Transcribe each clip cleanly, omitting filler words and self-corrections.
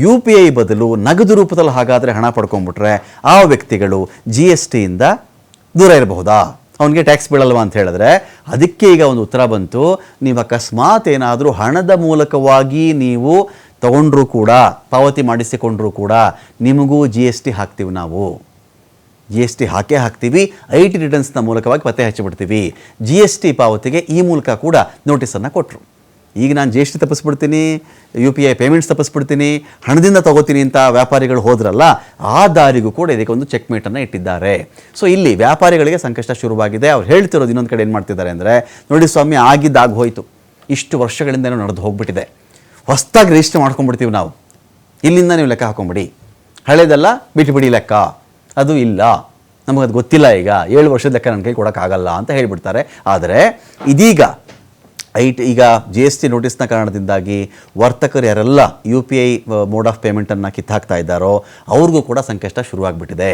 UPI ಬದಲು ನಗದು ರೂಪದಲ್ಲಿ ಹಾಗಾದರೆ ಹಣ ಪಡ್ಕೊಂಡ್ಬಿಟ್ರೆ ಆ ವ್ಯಕ್ತಿಗಳು GSTಯಿಂದ ದೂರ ಇರಬಹುದಾ, ಅವನಿಗೆ ಟ್ಯಾಕ್ಸ್ ಬೀಳಲ್ವಾ ಅಂತ ಹೇಳಿದ್ರೆ ಅದಕ್ಕೆ ಈಗ ಒಂದು ಉತ್ತರ ಬಂತು. ನೀವು ಅಕಸ್ಮಾತ್ ಏನಾದರೂ ಹಣದ ಮೂಲಕವಾಗಿ ನೀವು ತಗೊಂಡ್ರೂ ಕೂಡ, ಪಾವತಿ ಮಾಡಿಸಿಕೊಂಡ್ರೂ ಕೂಡ ನಿಮಗೂ GST ಹಾಕ್ತೀವಿ. ನಾವು GST ಹಾಕ್ತೀವಿ. IT ರಿಟರ್ನ್ಸ್ನ ಮೂಲಕವಾಗಿ ಪತ್ತೆ ಹಚ್ಚಿಬಿಡ್ತೀವಿ. GST ಪಾವತಿಗೆ ಈ ಮೂಲಕ ಕೂಡ ನೋಟಿಸನ್ನು ಕೊಟ್ಟರು. ಈಗ ನಾನು GST ತಪ್ಪಿಸ್ಬಿಡ್ತೀನಿ, UPI ಪೇಮೆಂಟ್ಸ್ ತಪ್ಪಿಸ್ಬಿಡ್ತೀನಿ, ಹಣದಿಂದ ತಗೋತೀನಿ ಅಂತ ವ್ಯಾಪಾರಿಗಳು ಹೋದ್ರಲ್ಲ, ಆ ದಾರಿಗೂ ಕೂಡ ಇದಕ್ಕೆ ಒಂದು ಚೆಕ್ಮೇಟನ್ನು ಇಟ್ಟಿದ್ದಾರೆ. ಸೊ ಇಲ್ಲಿ ವ್ಯಾಪಾರಿಗಳಿಗೆ ಸಂಕಷ್ಟ ಶುರುವಾಗಿದೆ. ಅವ್ರು ಹೇಳ್ತಿರೋದು ಇನ್ನೊಂದು ಕಡೆ ಏನು ಮಾಡ್ತಿದ್ದಾರೆ ಅಂದರೆ, ನೋಡಿ ಸ್ವಾಮಿ, ಆಗಿದ್ದಾಗ ಹೋಯಿತು, ಇಷ್ಟು ವರ್ಷಗಳಿಂದ ಏನೋ ನಡೆದು ಹೋಗ್ಬಿಟ್ಟಿದೆ, ಹೊಸದಾಗಿ ರಿಜಿಸ್ಟರ್ ಮಾಡ್ಕೊಂಡ್ಬಿಡ್ತೀವಿ ನಾವು, ಇಲ್ಲಿಂದ ನೀವು ಲೆಕ್ಕ ಹಾಕೊಂಬಿಡಿ, ಹಳೇದೆಲ್ಲ ಬಿಟ್ಬಿಡಿ ಲೆಕ್ಕ, ಅದು ಇಲ್ಲ, ನಮಗದು ಗೊತ್ತಿಲ್ಲ, ಈಗ 7 ವರ್ಷದ ಲೆಕ್ಕ ನನ್ನ ಕೈ ಕೊಡೋಕ್ಕಾಗಲ್ಲ ಅಂತ ಹೇಳಿಬಿಡ್ತಾರೆ. ಆದರೆ ಇದೀಗ ಈಗ GST ನೋಟಿಸ್ನ ಕಾರಣದಿಂದಾಗಿ ವರ್ತಕರು ಯಾರೆಲ್ಲ UPI ಮೋಡ್ ಆಫ್ ಪೇಮೆಂಟನ್ನು ಕಿತ್ತಾಕ್ತಾ ಇದ್ದಾರೋ ಅವ್ರಿಗೂ ಕೂಡ ಸಂಕಷ್ಟ ಶುರುವಾಗ್ಬಿಟ್ಟಿದೆ.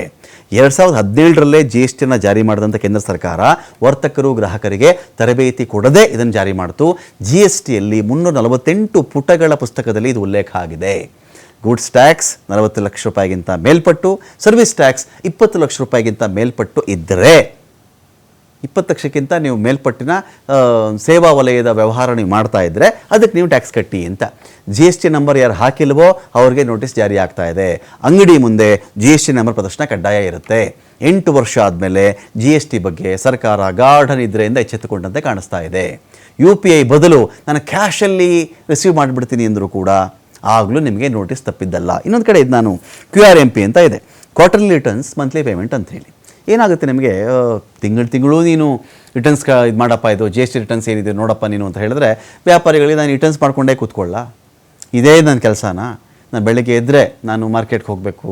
2017ರಲ್ಲೇ GSTನ ಜಾರಿ ಮಾಡಿದಂಥ ಕೇಂದ್ರ ಸರ್ಕಾರ ವರ್ತಕರು ಗ್ರಾಹಕರಿಗೆ ತರಬೇತಿ ಕೊಡದೆ ಇದನ್ನು ಜಾರಿ ಮಾಡಿತು. GSTಯಲ್ಲಿ 348 ಪುಟಗಳ ಪುಸ್ತಕದಲ್ಲಿ ಇದು ಉಲ್ಲೇಖ ಆಗಿದೆ. ಗೂಡ್ಸ್ ಟ್ಯಾಕ್ಸ್ 40 ಲಕ್ಷ ರೂಪಾಯಿಗಿಂತ ಮೇಲ್ಪಟ್ಟು, ಸರ್ವಿಸ್ ಟ್ಯಾಕ್ಸ್ 20 ಲಕ್ಷ ರೂಪಾಯಿಗಿಂತ ಮೇಲ್ಪಟ್ಟು ಇದ್ದರೆ, 20 ಲಕ್ಷಕ್ಕಿಂತ ನೀವು ಮೇಲ್ಪಟ್ಟಿನ ಸೇವಾ ವಲಯದ ವ್ಯವಹಾರ ನೀವು ಮಾಡ್ತಾ ಇದ್ದರೆ ಅದಕ್ಕೆ ನೀವು ಟ್ಯಾಕ್ಸ್ ಕಟ್ಟಿ ಅಂತ. GST ನಂಬರ್ ಯಾರು ಹಾಕಿಲ್ವೋ ಅವ್ರಿಗೆ ನೋಟಿಸ್ ಜಾರಿ ಆಗ್ತಾ ಇದೆ. ಅಂಗಡಿ ಮುಂದೆ GST ನಂಬರ್ ಪ್ರದರ್ಶನ ಕಡ್ಡಾಯ ಇರುತ್ತೆ. 8 ವರ್ಷ ಆದಮೇಲೆ GST ಬಗ್ಗೆ ಸರ್ಕಾರ ಗಾಢ ನಿದ್ರೆಯಿಂದ ಎಚ್ಚೆತ್ತುಕೊಂಡಂತೆ ಕಾಣಿಸ್ತಾ ಇದೆ. UPI ಬದಲು ನಾನು ಕ್ಯಾಶಲ್ಲಿ ರಿಸೀವ್ ಮಾಡಿಬಿಡ್ತೀನಿ ಅಂದರೂ ಕೂಡ ಆಗಲೂ ನಿಮಗೆ ನೋಟಿಸ್ ತಪ್ಪಿದ್ದಲ್ಲ. ಇನ್ನೊಂದು ಕಡೆ ಇದು ನಾನು QRMP ಅಂತ ಇದೆ, ಕ್ವಾರ್ಟರ್ಲಿ ರಿಟರ್ನ್ಸ್ ಮಂತ್ಲಿ ಪೇಮೆಂಟ್ ಅಂತ ಹೇಳಿ. ಏನಾಗುತ್ತೆ ನಿಮಗೆ, ತಿಂಗಳು ನೀನು ರಿಟರ್ನ್ಸ್ ಇದು ಮಾಡಪ್ಪ, ಇದು GST ರಿಟರ್ನ್ಸ್ ಏನಿದೆ ನೋಡಪ್ಪ ನೀನು ಅಂತ ಹೇಳಿದ್ರೆ ವ್ಯಾಪಾರಿಗಳಿಗೆ ನಾನು ರಿಟರ್ನ್ಸ್ ಮಾಡ್ಕೊಂಡೇ ಕೂತ್ಕೊಳ್ಳ, ಇದೇ ನನ್ನ ಕೆಲಸನ. ನಾನು ಬೆಳಗ್ಗೆ ಎದ್ದರೆ ನಾನು ಮಾರ್ಕೆಟ್ಗೆ ಹೋಗಬೇಕು,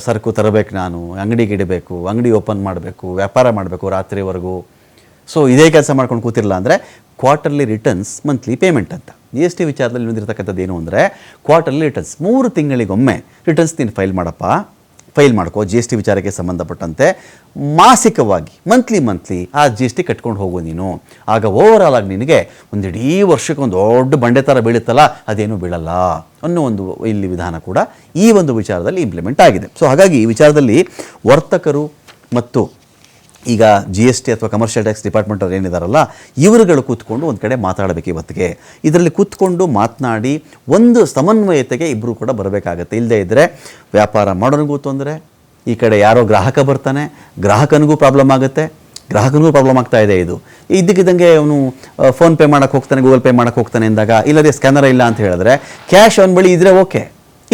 ಸರಕು ತರಬೇಕು, ನಾನು ಅಂಗಡಿಗೆ ಇಡಬೇಕು, ಅಂಗಡಿ ಓಪನ್ ಮಾಡಬೇಕು, ವ್ಯಾಪಾರ ಮಾಡಬೇಕು ರಾತ್ರಿವರೆಗೂ. ಸೊ ಇದೇ ಕೆಲಸ ಮಾಡ್ಕೊಂಡು ಕೂತಿರಲ್ಲ ಅಂದರೆ ಕ್ವಾರ್ಟರ್ಲಿ ರಿಟರ್ನ್ಸ್ ಮಂತ್ಲಿ ಪೇಮೆಂಟ್ ಅಂತ. GST ವಿಚಾರದಲ್ಲಿ ಇನ್ನೊಂದಿರ್ತಕ್ಕಂಥದ್ದು ಏನು ಅಂದರೆ, ಕ್ವಾರ್ಟರ್ಲಿ ರಿಟರ್ನ್ಸ್ 3 ತಿಂಗಳಿಗೊಮ್ಮೆ ರಿಟರ್ನ್ಸ್ ನೀನು ಫೈಲ್ ಮಾಡ್ಕೋ GST ವಿಚಾರಕ್ಕೆ ಸಂಬಂಧಪಟ್ಟಂತೆ. ಮಾಸಿಕವಾಗಿ ಮಂತ್ಲಿ ಆ GST ಕಟ್ಕೊಂಡು ಹೋಗು ನೀನು. ಆಗ ಓವರಾಲ್ ಆಗಿ ನಿನಗೆ ಒಂದು ಇಡೀ ವರ್ಷಕ್ಕೆ ಒಂದು ದೊಡ್ಡ ಬಂಡೆ ಥರ ಬೀಳುತ್ತಲ್ಲ, ಅದೇನೂ ಬೀಳಲ್ಲ ಅನ್ನೋ ಒಂದು ಇಲ್ಲಿ ವಿಧಾನ ಕೂಡ ಈ ಒಂದು ವಿಚಾರದಲ್ಲಿ ಇಂಪ್ಲಿಮೆಂಟ್ ಆಗಿದೆ. ಸೊ ಹಾಗಾಗಿ ಈ ವಿಚಾರದಲ್ಲಿ ವರ್ತಕರು ಮತ್ತು ಈಗ GST ಅಥವಾ ಕಮರ್ಷಿಯಲ್ ಟ್ಯಾಕ್ಸ್ ಡಿಪಾರ್ಟ್ಮೆಂಟ್ ಅವ್ರು ಏನಿದಾರಲ್ಲ, ಇವರುಗಳು ಕೂತ್ಕೊಂಡು ಒಂದು ಕಡೆ ಮಾತಾಡಬೇಕು ಇವತ್ತಿಗೆ. ಇದರಲ್ಲಿ ಕೂತ್ಕೊಂಡು ಮಾತನಾಡಿ ಒಂದು ಸಮನ್ವಯತೆಗೆ ಇಬ್ಬರು ಕೂಡ ಬರಬೇಕಾಗತ್ತೆ. ಇಲ್ಲದೇ ಇದ್ದರೆ ವ್ಯಾಪಾರ ಮಾಡೋನಿಗೂ ತೊಂದರೆ, ಈ ಕಡೆ ಯಾರೋ ಗ್ರಾಹಕ ಬರ್ತಾನೆ, ಗ್ರಾಹಕನಿಗೂ ಪ್ರಾಬ್ಲಮ್ ಆಗುತ್ತೆ, ಗ್ರಾಹಕನಿಗೂ ಪ್ರಾಬ್ಲಮ್ ಆಗ್ತಾ ಇದೆ. ಇದು ಇದ್ದಕ್ಕಿದ್ದಂಗೆ ಅವನು ಫೋನ್ಪೇ ಮಾಡೋಕ್ಕೆ ಹೋಗ್ತಾನೆ, ಗೂಗಲ್ ಪೇ ಮಾಡೋಕ್ಕೆ ಹೋಗ್ತಾನೆ ಅಂದಾಗ, ಇಲ್ಲದೆ ಸ್ಕ್ಯಾನರ್ ಇಲ್ಲ ಅಂತ ಹೇಳಿದ್ರೆ ಕ್ಯಾಶ್ ಅವನ ಬಳಿ ಇದ್ದರೆ ಓಕೆ,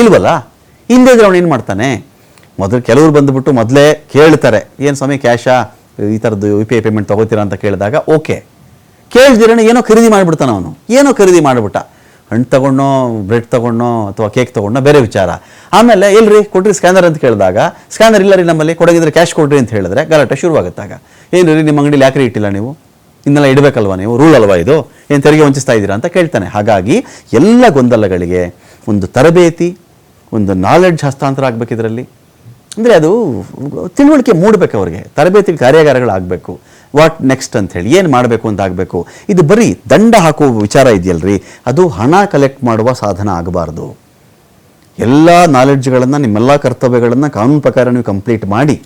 ಇಲ್ವಲ್ಲ, ಇಲ್ಲದೇ ಇದ್ರೆ ಅವನು ಏನು ಮಾಡ್ತಾನೆ, ಮೊದಲು ಕೆಲವರು ಬಂದುಬಿಟ್ಟು ಮೊದಲೇ ಕೇಳ್ತಾರೆ, ಏನು ಸ್ವಾಮಿ ಕ್ಯಾಶಾ, ಈ ಥರದ್ದು UPI ಪೇಮೆಂಟ್ ತೊಗೋತೀರಾ ಅಂತ ಕೇಳಿದಾಗ ಓಕೆ, ಕೇಳಿದಿರೇನೆ ಏನೋ ಖರೀದಿ ಮಾಡಿಬಿಡ್ತಾನೆ ಅವನು, ಏನೋ ಖರೀದಿ ಮಾಡಿಬಿಟ್ಟ, ಹಣ್ಣು ತೊಗೊಂಡೋ, ಬ್ರೆಡ್ ತೊಗೊಂಡೋ ಅಥವಾ ಕೇಕ್ ತೊಗೊಂಡೋ ಬೇರೆ ವಿಚಾರ. ಆಮೇಲೆ ಎಲ್ರಿ ಕೊಡ್ರಿ ಸ್ಕ್ಯಾನರ್ ಅಂತ ಕೇಳಿದಾಗ, ಸ್ಕ್ಯಾನರ್ ಇಲ್ಲ ರೀ ನಮ್ಮಲ್ಲಿ, ಕೊಡೋಗಿದ್ರೆ ಕ್ಯಾಶ್ ಕೊಡ್ರಿ ಅಂತ ಹೇಳಿದ್ರೆ ಗಲಾಟೆ ಶುರುವಾಗುತ್ತಾಗ. ಏನು ರೀ ನಿಮ್ಮ ಅಂಗಡಿಲಿ ಯಾಕ್ರಿ ಇಟ್ಟಿಲ್ಲ ನೀವು, ಇನ್ನೆಲ್ಲ ಇಡಬೇಕಲ್ವ ನೀವು, ರೂಲ್ ಅಲ್ವಾ ಇದು, ಏನು ತೆರಿಗೆ ವಂಚಿಸ್ತಾ ಇದ್ದೀರಾ ಅಂತ ಕೇಳ್ತಾನೆ. ಹಾಗಾಗಿ ಎಲ್ಲ ಗೊಂದಲಗಳಿಗೆ ಒಂದು ತರಬೇತಿ, ಒಂದು ನಾಲೆಡ್ಜ್ ಹಸ್ತಾಂತರ ಆಗಬೇಕು. ಇದರಲ್ಲಿ ಅಂದರೆ ಅದು ತಿಳುವಳಿಕೆ ಮೂಡಬೇಕು ಅವ್ರಿಗೆ, ತರಬೇತಿ ಕಾರ್ಯಾಗಾರಗಳಾಗಬೇಕು, ವಾಟ್ ನೆಕ್ಸ್ಟ್ ಅಂತ ಹೇಳಿ ಏನು ಮಾಡಬೇಕು ಅಂತ ಆಗಬೇಕು. ಇದು ಬರೀ ದಂಡ ಹಾಕುವ ವಿಚಾರ ಇದೆಯಲ್ರಿ, ಅದು ಹಣ ಕಲೆಕ್ಟ್ ಮಾಡುವ ಸಾಧನ ಆಗಬಾರ್ದು. ಎಲ್ಲ ನಾಲೆಡ್ಜ್ಗಳನ್ನು, ನಿಮ್ಮೆಲ್ಲ ಕರ್ತವ್ಯಗಳನ್ನು ಕಾನೂನು ಪ್ರಕಾರ ನೀವು ಕಂಪ್ಲೀಟ್ ಮಾಡಿ,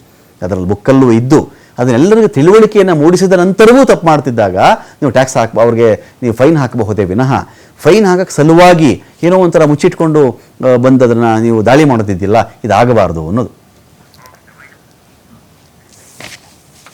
ಅದರಲ್ಲಿ ಬುಕ್ಕಲ್ಲೂ ಇದ್ದು ಅದನ್ನೆಲ್ಲರಿಗೂ ತಿಳುವಳಿಕೆಯನ್ನು ಮೂಡಿಸಿದ ನಂತರವೂ ತಪ್ಪು ಮಾಡ್ತಿದ್ದಾಗ ನೀವು ಟ್ಯಾಕ್ಸ್ ಅವ್ರಿಗೆ ನೀವು ಫೈನ್ ಹಾಕಬಹುದೇ ವಿನಃ ಫೈನ್ ಹಾಕಕ್ಕೆ ಸಲುವಾಗಿ ಏನೋ ಒಂಥರ ಮುಚ್ಚಿಟ್ಕೊಂಡು ಬಂದದನ್ನು ನೀವು ದಾಳಿ ಮಾಡೋದಿದ್ದಿಲ್ಲ, ಇದಾಗಬಾರ್ದು ಅನ್ನೋದು.